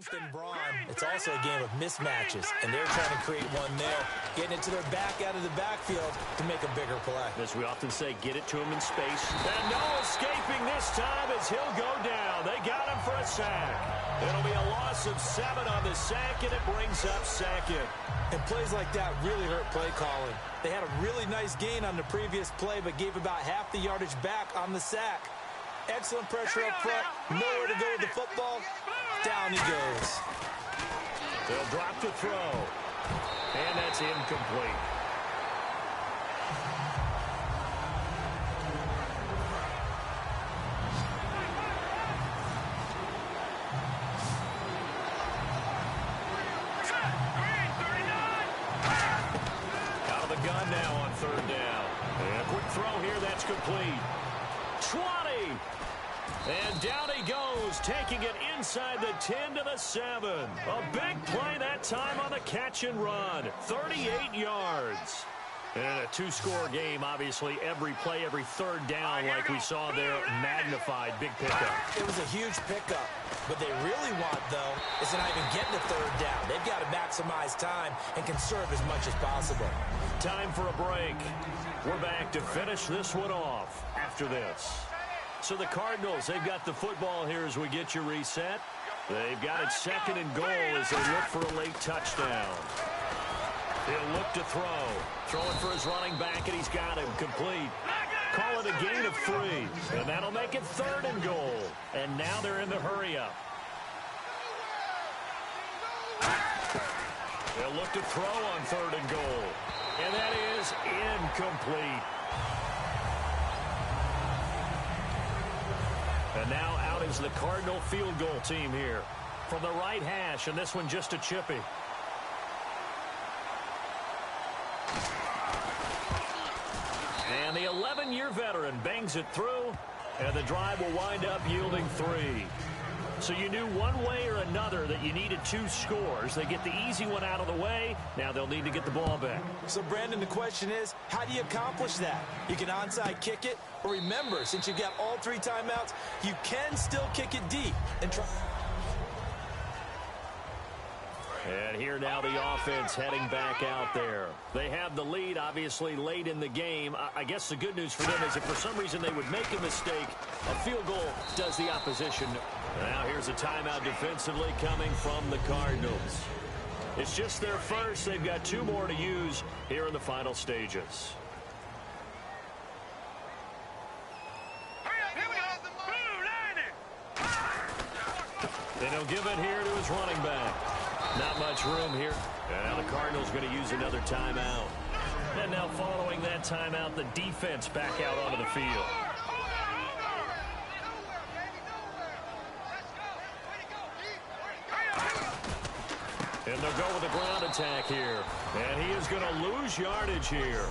strength and brawn. It's also a game of mismatches, and they're trying to create one there, getting it to their back out of the backfield to make a bigger play. As we often say, get it to him in space. And no escaping this time as he'll go down. They got him for a sack. It'll be a loss of 7 on the sack, and it brings up second. And plays like that really hurt play calling. They had a really nice gain on the previous play, but gave about half the yardage back on the sack. Excellent pressure up front. Nowhere to go with the football. Down he goes. They'll drop to throw. And that's incomplete. Out of the gun now on 3rd down. And a quick throw here. That's complete. 20. And down he goes, taking it inside the 10 to the 7. A big play that time on the catch and run. 38 yards. And a 2-score game, obviously, every play, every 3rd down, like we saw there, magnified. Big pickup. It was a huge pickup. What they really want, though, is to not even get to 3rd down. They've got to maximize time and conserve as much as possible. Time for a break. We're back to finish this one off after this. So the Cardinals, they've got the football here as we get you reset. They've got it 2nd and goal as they look for a late touchdown. He'll look to throw. Throwing for his running back, and he's got him complete. Call it a gain of 3. And that'll make it 3rd and goal. And now they're in the hurry-up. They'll look to throw on 3rd and goal. And that is incomplete. And now out is the Cardinal field goal team here. From the right hash, and this one just a chippy. And the 11-year veteran bangs it through, and the drive will wind up yielding 3. So you knew one way or another that you needed 2 scores. They get the easy one out of the way. Now they'll need to get the ball back. So, Brandon, the question is, how do you accomplish that? You can onside kick it, or remember, since you've got all 3 timeouts, you can still kick it deep and try. And here now the offense heading back out there. They have the lead, obviously, late in the game. I guess the good news for them is if for some reason they would make a mistake, a field goal does the opposition. Now here's a timeout defensively coming from the Cardinals. It's just their first. They've got 2 more to use here in the final stages. Then he'll give it here to his running back. Not much room here. And now the Cardinals going to use another timeout. And now following that timeout, the defense back out onto the field. And they'll go with a ground attack here. And he is going to lose yardage here.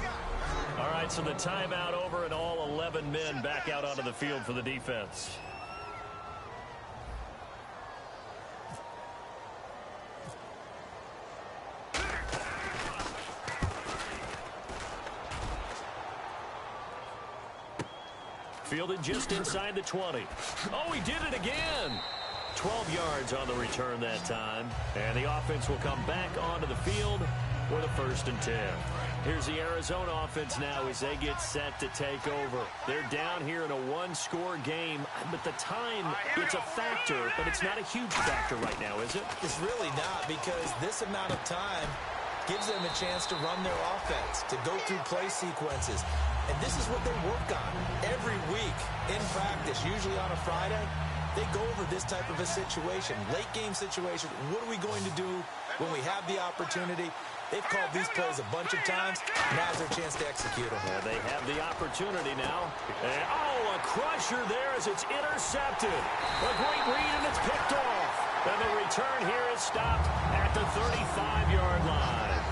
All right, so the timeout over and all 11 men back out onto the field for the defense. Fielded just inside the 20. Oh, he did it again. 12 yards on the return that time. And the offense will come back onto the field for the 1st and 10. Here's the Arizona offense now as they get set to take over. They're down here in a 1-score game, but the time, it's a factor, but it's not a huge factor right now, is it? It's really not, because this amount of time gives them a chance to run their offense, to go through play sequences. And this is what they work on every week in practice, usually on a Friday. They go over this type of a situation, late game situation. What are we going to do when we have the opportunity? They've called these plays a bunch of times. Now's their chance to execute them. Yeah, they have the opportunity now. And, oh, a crusher there as it's intercepted. A great read, and it's picked off. And the return here is stopped at the 35-yard line.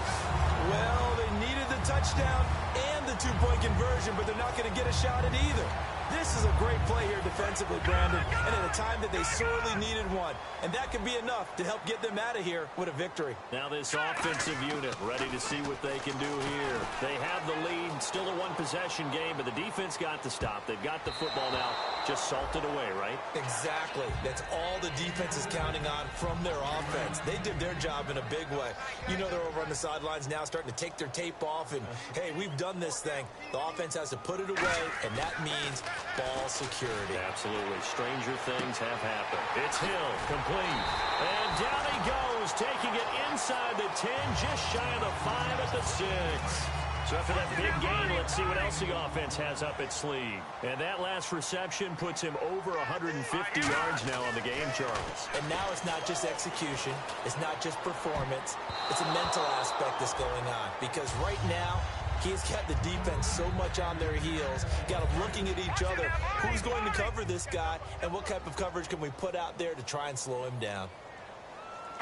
Well, they needed the touchdown and the 2-point conversion, but they're not going to get a shot at either. This is a great play here defensively, Brandon, and at a time that they sorely needed one. And that could be enough to help get them out of here with a victory. Now this offensive unit ready to see what they can do here. They have the lead, still a one-possession game, but the defense got the stop. They've got the football now, just salted away, right? Exactly. That's all the defense is counting on from their offense. They did their job in a big way. You know they're over on the sidelines now starting to take their tape off, and, hey, we've done this thing. The offense has to put it away, and that means ball security. Absolutely. Stranger things have happened. It's Hill, complete. And down he goes, taking it inside the 10, just shy of the 5 at the 6. So after that big game, let's see what else the offense has up its sleeve. And that last reception puts him over 150 yards now on the game, Charles. And now it's not just execution. It's not just performance. It's a mental aspect that's going on. Because right now, he's got the defense so much on their heels, got them looking at each other. Who's going to cover this guy, and what type of coverage can we put out there to try and slow him down?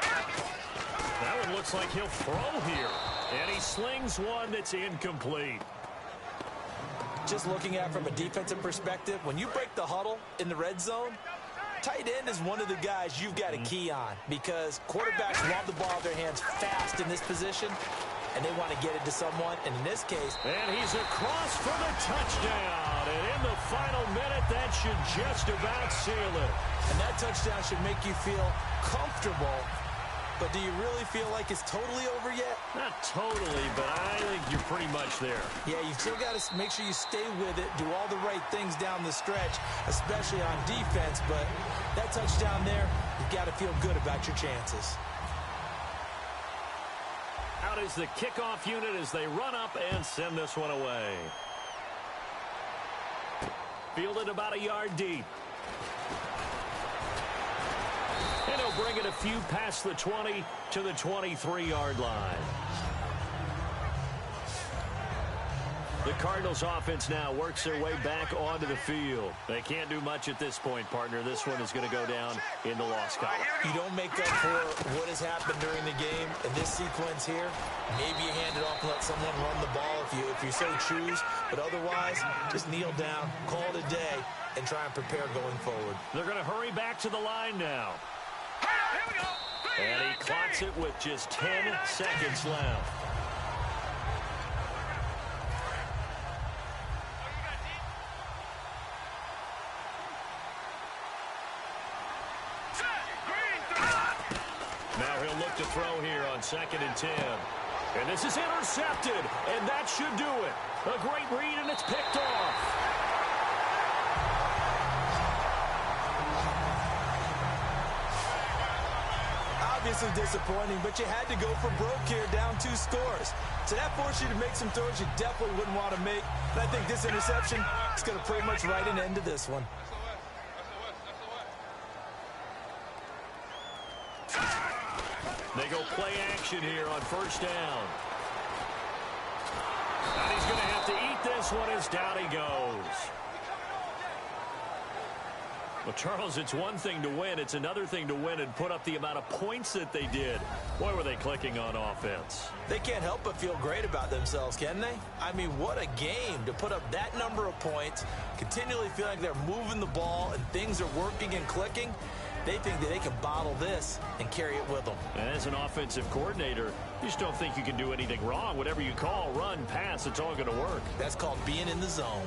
That one looks like he'll throw here. And he slings one that's incomplete. Just looking at it from a defensive perspective, when you break the huddle in the red zone, tight end is one of the guys you've got to key on because quarterbacks want the ball in their hands fast in this position, and they want to get it to someone, and in this case... And he's across for the touchdown. And in the final minute, that should just about seal it. And that touchdown should make you feel comfortable. But do you really feel like it's totally over yet? Not totally, but I think you're pretty much there. Yeah, you've still got to make sure you stay with it, do all the right things down the stretch, especially on defense. But that touchdown there, you've got to feel good about your chances. Out is the kickoff unit as they run up and send this one away. Fielded about a yard deep. And he'll bring it a few past the 20 to the 23-yard line. The Cardinals offense now works their way back onto the field. They can't do much at this point, partner. This one is going to go down in the loss column. You don't make up for what has happened during the game in this sequence here. Maybe you hand it off and let someone run the ball if you so choose. But otherwise, just kneel down, call it a day, and try and prepare going forward. They're going to hurry back to the line now. And he clocks it with just 10 seconds left. Now he'll look to throw here on 2nd and 10. And this is intercepted, and that should do it. A great read, and it's picked off. Obviously disappointing, but you had to go for broke here, down 2 scores. So that forced you to make some throws you definitely wouldn't want to make. And I think this interception is going to pretty much write an end to this one. They go play action here on 1st down. And he's going to have to eat this one as down he goes. Well, Charles, it's one thing to win. It's another thing to win and put up the amount of points that they did. Boy, were they clicking on offense. They can't help but feel great about themselves, can they? I mean, what a game to put up that number of points, continually feel like they're moving the ball and things are working and clicking. They think that they can bottle this and carry it with them. And as an offensive coordinator, you just don't think you can do anything wrong. Whatever you call, run, pass, it's all going to work. That's called being in the zone.